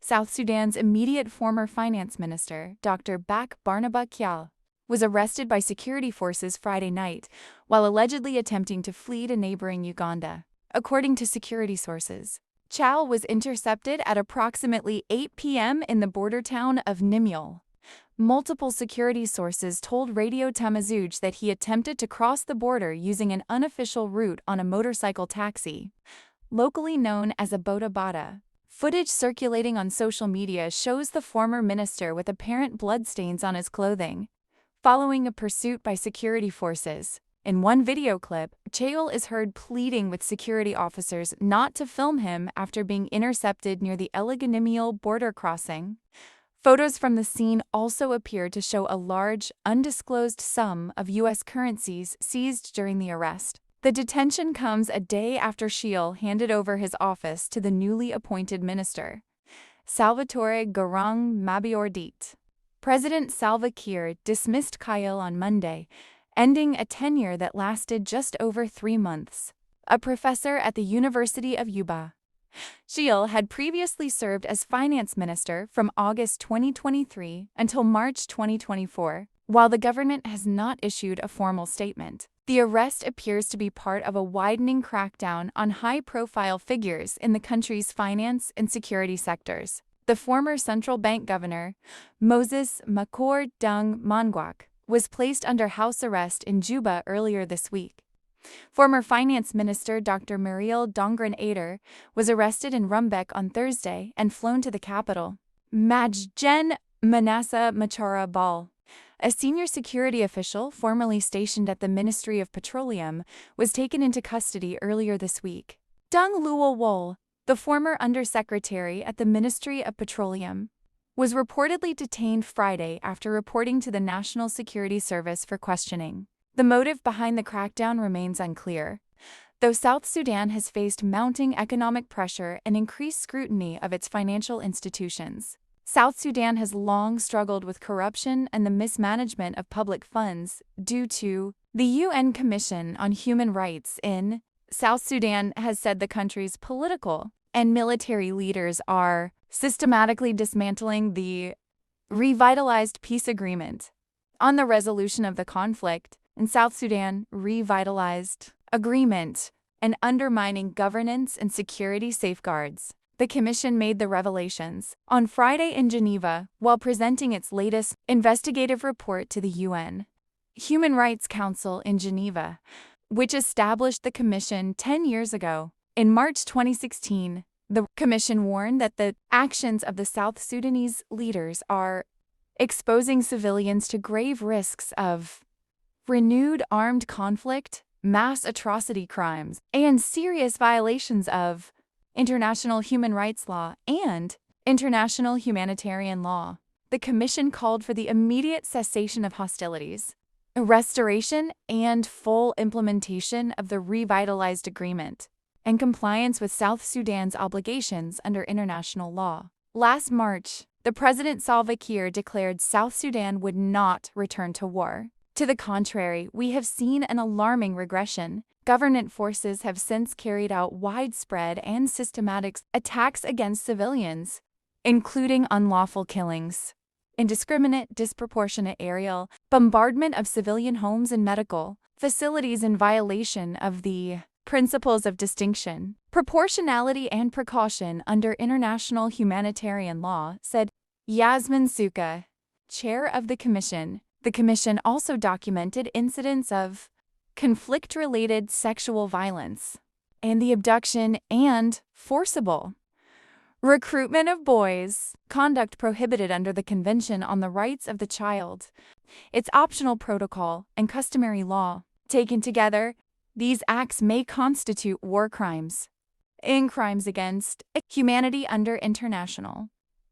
South Sudan's immediate former finance minister, Dr. Bak Barnaba Kiir, was arrested by security forces Friday night while allegedly attempting to flee to neighboring Uganda. According to security sources, Chow was intercepted at approximately 8 p.m. in the border town of Nimule. Multiple security sources told Radio Tamazuj that he attempted to cross the border using an unofficial route on a motorcycle taxi, locally known as a boda boda. Footage circulating on social media shows the former minister with apparent bloodstains on his clothing, following a pursuit by security forces. In one video clip, Chael is heard pleading with security officers not to film him after being intercepted near the Eleganimial border crossing. Photos from the scene also appear to show a large, undisclosed sum of U.S. currencies seized during the arrest. The detention comes a day after Chael handed over his office to the newly appointed minister, Salvatore Garang Mabiordit. President Salva Kiir dismissed Chael on Monday, ending a tenure that lasted just over 3 months. A professor at the University of Yuba, Chael had previously served as finance minister from August 2023 until March 2024. While the government has not issued a formal statement, the arrest appears to be part of a widening crackdown on high-profile figures in the country's finance and security sectors. The former central bank governor, Moses Makor Dung Mangwak, was placed under house arrest in Juba earlier this week. Former Finance Minister Dr. Muriel Dongren Ader was arrested in Rumbek on Thursday and flown to the capital. Majgen Manasseh Machara Ball, a senior security official formerly stationed at the Ministry of Petroleum, was taken into custody earlier this week. Dung Luo Wol, the former undersecretary at the Ministry of Petroleum, was reportedly detained Friday after reporting to the National Security Service for questioning. The motive behind the crackdown remains unclear, though South Sudan has faced mounting economic pressure and increased scrutiny of its financial institutions. South Sudan has long struggled with corruption and the mismanagement of public funds due to the UN Commission on Human Rights in South Sudan has said the country's political and military leaders are systematically dismantling the revitalized peace agreement on the resolution of the conflict in South Sudan, revitalized agreement, and undermining governance and security safeguards. The Commission made the revelations on Friday in Geneva while presenting its latest investigative report to the UN Human Rights Council in Geneva, which established the Commission 10 years ago. In March 2016, the Commission warned that the actions of the South Sudanese leaders are exposing civilians to grave risks of renewed armed conflict, mass atrocity crimes, and serious violations of international human rights law and international humanitarian law. The Commission called for the immediate cessation of hostilities, a restoration and full implementation of the revitalized agreement, and compliance with South Sudan's obligations under international law. Last March, the President Salva Kiir declared South Sudan would not return to war. To the contrary, we have seen an alarming regression. Government forces have since carried out widespread and systematic attacks against civilians, including unlawful killings, indiscriminate, disproportionate aerial bombardment of civilian homes and medical facilities in violation of the principles of distinction, proportionality, and precaution under international humanitarian law, said Yasmin Suka, chair of the Commission. The Commission also documented incidents of conflict-related sexual violence and the abduction and forcible recruitment of boys, conduct prohibited under the Convention on the Rights of the Child, its optional protocol, and customary law. Taken together, these acts may constitute war crimes and crimes against humanity under international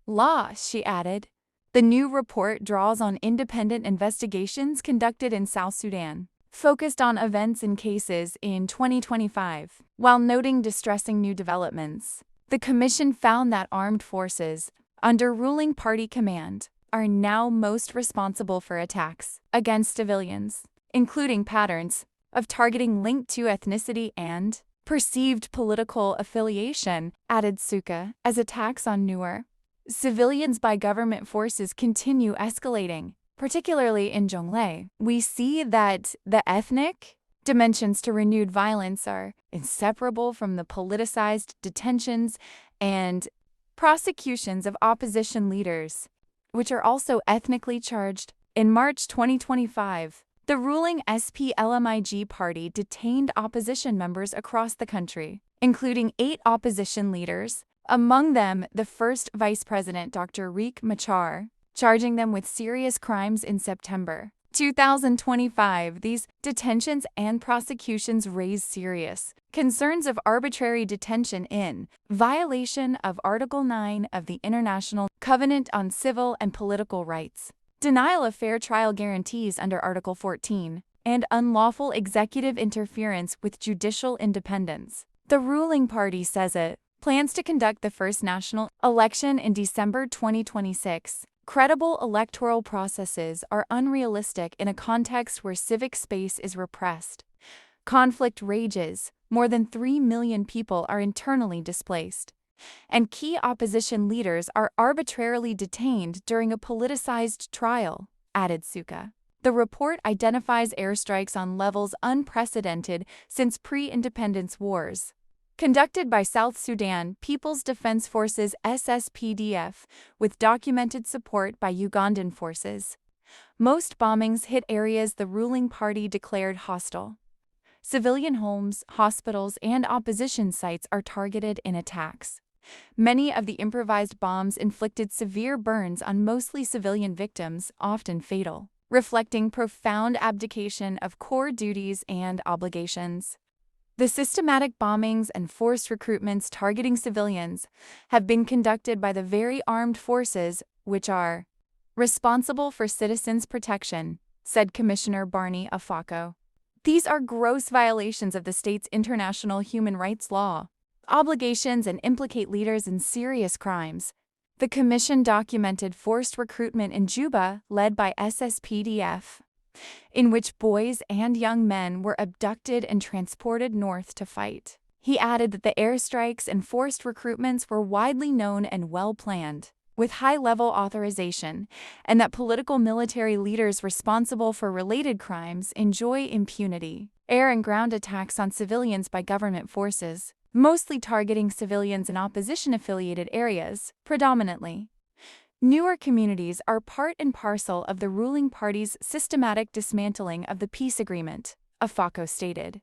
law, she added. The new report draws on independent investigations conducted in South Sudan, focused on events and cases in 2025. While noting distressing new developments, the Commission found that armed forces, under ruling party command, are now most responsible for attacks against civilians, including patterns of targeting linked to ethnicity and perceived political affiliation, added Suka, as attacks on Nuer civilians by government forces continue escalating, particularly in Jonglei. We see that the ethnic dimensions to renewed violence are inseparable from the politicized detentions and prosecutions of opposition leaders, which are also ethnically charged. In March 2025, the ruling SPLMIG party detained opposition members across the country, including 8 opposition leaders, among them the first Vice President Dr. Riek Machar, charging them with serious crimes in September 2025. These detentions and prosecutions raise serious concerns of arbitrary detention in violation of Article 9 of the International Covenant on Civil and Political Rights, denial of fair trial guarantees under Article 14, and unlawful executive interference with judicial independence. The ruling party says it plans to conduct the first national election in December 2026. Credible electoral processes are unrealistic in a context where civic space is repressed. Conflict rages, more than 3 million people are internally displaced, and key opposition leaders are arbitrarily detained during a politicized trial, added Suka. The report identifies airstrikes on levels unprecedented since pre-independence wars, conducted by South Sudan People's Defense Forces SSPDF, with documented support by Ugandan forces. Most bombings hit areas the ruling party declared hostile. Civilian homes, hospitals, and opposition sites are targeted in attacks. Many of the improvised bombs inflicted severe burns on mostly civilian victims, often fatal, reflecting profound abdication of core duties and obligations. The systematic bombings and forced recruitments targeting civilians have been conducted by the very armed forces which are responsible for citizens' protection, said Commissioner Barney Afako. These are gross violations of the state's international human rights law, obligations, and implicate leaders in serious crimes. The commission documented forced recruitment in Juba, led by SSPDF, in which boys and young men were abducted and transported north to fight. He added that the airstrikes and forced recruitments were widely known and well-planned, with high-level authorization, and that political military leaders responsible for related crimes enjoy impunity. Air and ground attacks on civilians by government forces, mostly targeting civilians in opposition-affiliated areas, predominantly. Newer communities are part and parcel of the ruling party's systematic dismantling of the peace agreement, Afako stated.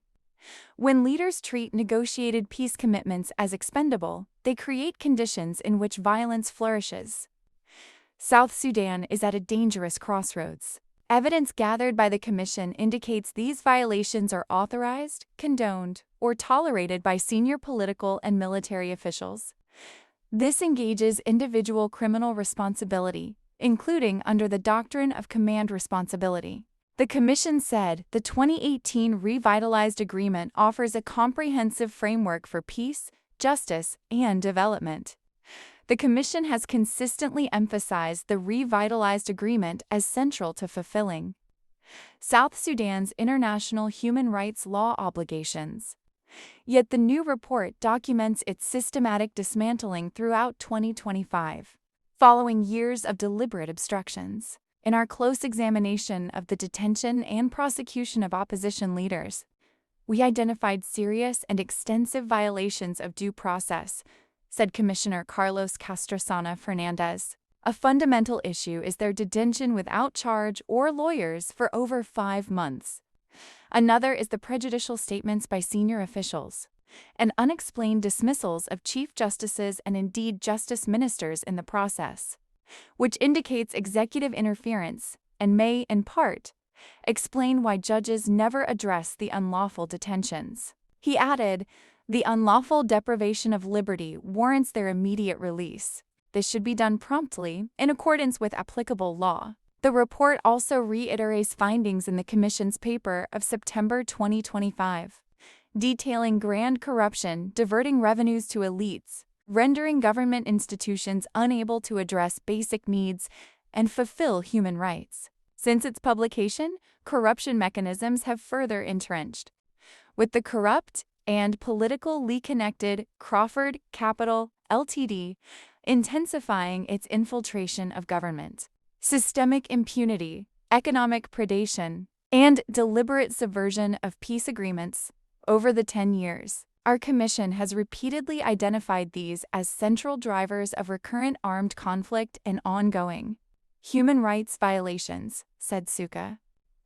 When leaders treat negotiated peace commitments as expendable, they create conditions in which violence flourishes. South Sudan is at a dangerous crossroads. Evidence gathered by the Commission indicates these violations are authorized, condoned, or tolerated by senior political and military officials. This engages individual criminal responsibility, including under the doctrine of command responsibility. The Commission said the 2018 revitalized agreement offers a comprehensive framework for peace, justice, and development. The Commission has consistently emphasized the revitalized agreement as central to fulfilling South Sudan's international human rights law obligations. Yet the new report documents its systematic dismantling throughout 2025, following years of deliberate obstructions. In our close examination of the detention and prosecution of opposition leaders, we identified serious and extensive violations of due process, said Commissioner Carlos Castrosana Fernandez. A fundamental issue is their detention without charge or lawyers for over 5 months. Another is the prejudicial statements by senior officials and unexplained dismissals of chief justices and indeed justice ministers in the process, which indicates executive interference and may, in part, explain why judges never address the unlawful detentions. He added, the unlawful deprivation of liberty warrants their immediate release. This should be done promptly, in accordance with applicable law. The report also reiterates findings in the Commission's paper of September 2025, detailing grand corruption, diverting revenues to elites, rendering government institutions unable to address basic needs and fulfill human rights. Since its publication, corruption mechanisms have further entrenched, with the corrupt and politically connected Crawford Capital Ltd. intensifying its infiltration of government. Systemic impunity, economic predation, and deliberate subversion of peace agreements. Over the 10 years, our commission has repeatedly identified these as central drivers of recurrent armed conflict and ongoing human rights violations, said Suka.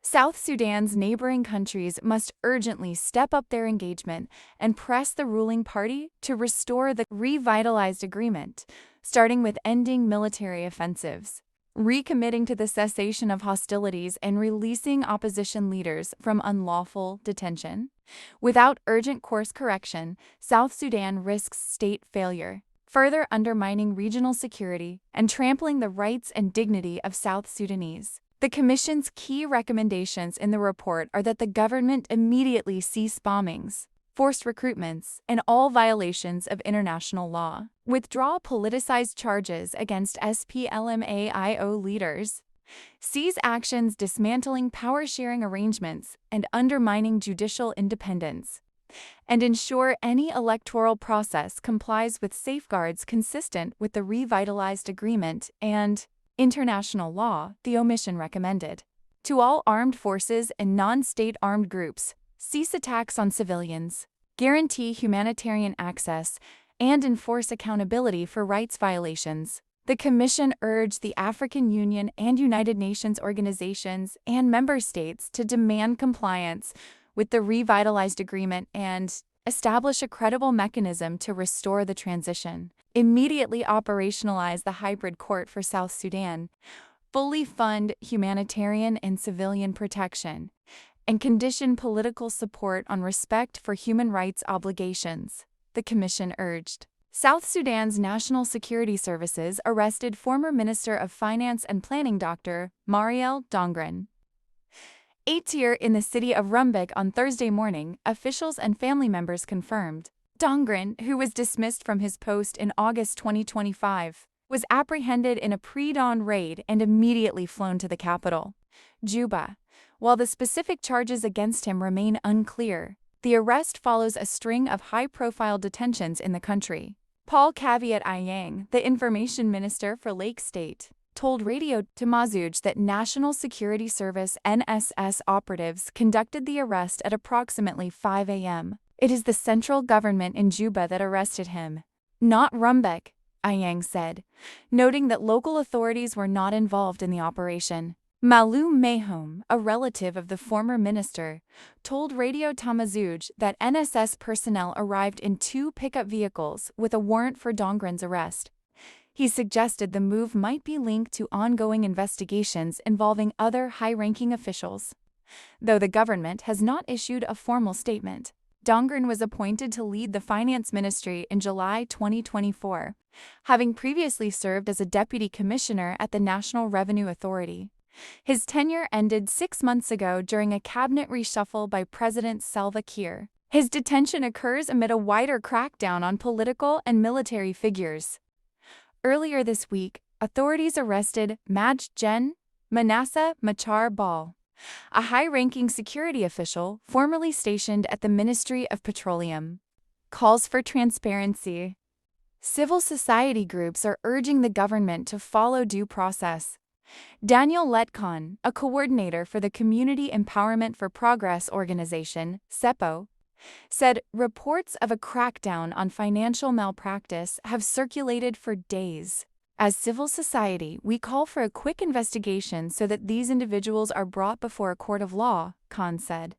South Sudan's neighboring countries must urgently step up their engagement and press the ruling party to restore the revitalized agreement, starting with ending military offensives, recommitting to the cessation of hostilities, and releasing opposition leaders from unlawful detention. Without urgent course correction, South Sudan risks state failure, further undermining regional security and trampling the rights and dignity of South Sudanese. The Commission's key recommendations in the report are that the government immediately cease bombings, forced recruitments, and all violations of international law, withdraw politicized charges against SPLM-AIO leaders, seize actions dismantling power-sharing arrangements and undermining judicial independence, and ensure any electoral process complies with safeguards consistent with the revitalized agreement and international law, the omission recommended. To all armed forces and non-state armed groups, cease attacks on civilians, guarantee humanitarian access, and enforce accountability for rights violations. The Commission urged the African Union and United Nations organizations and member states to demand compliance with the revitalized agreement and establish a credible mechanism to restore the transition, immediately operationalize the hybrid court for South Sudan, fully fund humanitarian and civilian protection, and condition political support on respect for human rights obligations, the Commission urged. South Sudan's National Security Services arrested former Minister of Finance and Planning Dr. Mariel Dongren. Atir in the city of Rumbek on Thursday morning, officials and family members confirmed. Dongren, who was dismissed from his post in August 2025, was apprehended in a pre-dawn raid and immediately flown to the capital, Juba. While the specific charges against him remain unclear, the arrest follows a string of high-profile detentions in the country. Paul Caveat Ayang, the information minister for Lake State, told Radio Tamazuj that National Security Service (NSS) operatives conducted the arrest at approximately 5 a.m. It is the central government in Juba that arrested him, not Rumbek, Ayang said, noting that local authorities were not involved in the operation. Malu Mahom, a relative of the former minister, told Radio Tamazuj that NSS personnel arrived in 2 pickup vehicles with a warrant for Dongren's arrest. He suggested the move might be linked to ongoing investigations involving other high-ranking officials. Though the government has not issued a formal statement, Dongren was appointed to lead the finance ministry in July 2024, having previously served as a deputy commissioner at the National Revenue Authority. His tenure ended 6 months ago during a cabinet reshuffle by President Salva Kiir. His detention occurs amid a wider crackdown on political and military figures. Earlier this week, authorities arrested Maj Gen. Manasseh Machar Ball, a high-ranking security official formerly stationed at the Ministry of Petroleum. Calls for transparency. Civil society groups are urging the government to follow due process. Daniel Letcon, a coordinator for the Community Empowerment for Progress organization, CEPO, said reports of a crackdown on financial malpractice have circulated for days. As civil society, we call for a quick investigation so that these individuals are brought before a court of law, Khan said.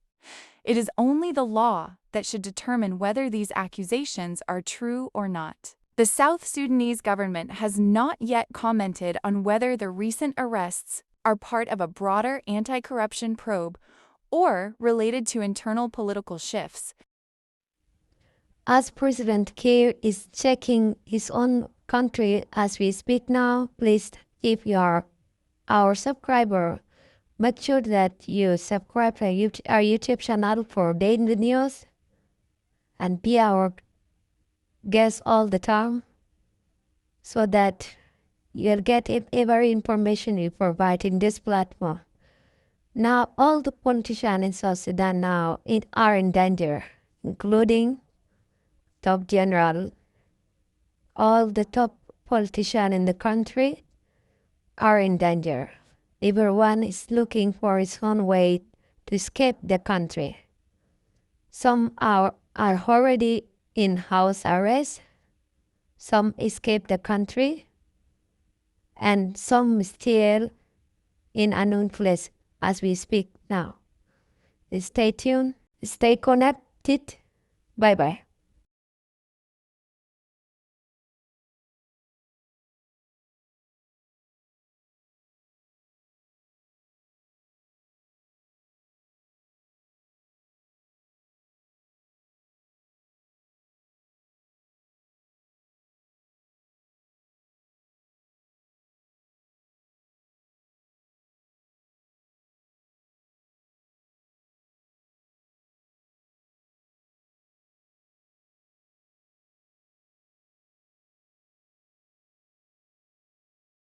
It is only the law that should determine whether these accusations are true or not. The South Sudanese government has not yet commented on whether the recent arrests are part of a broader anti-corruption probe or related to internal political shifts. As President Kiir is checking his own country as we speak now, please, if you are our subscriber, make sure that you subscribe to our YouTube channel for daily news and be our guest all the time so that you'll get every information we provide in this platform. Now, all the politicians in South Sudan now are in danger, including top general, all the top politicians in the country are in danger. Everyone is looking for his own way to escape the country. Some are already in house arrest, some escape the country, and some still in unknown place as we speak now. Stay tuned, stay connected. Bye bye.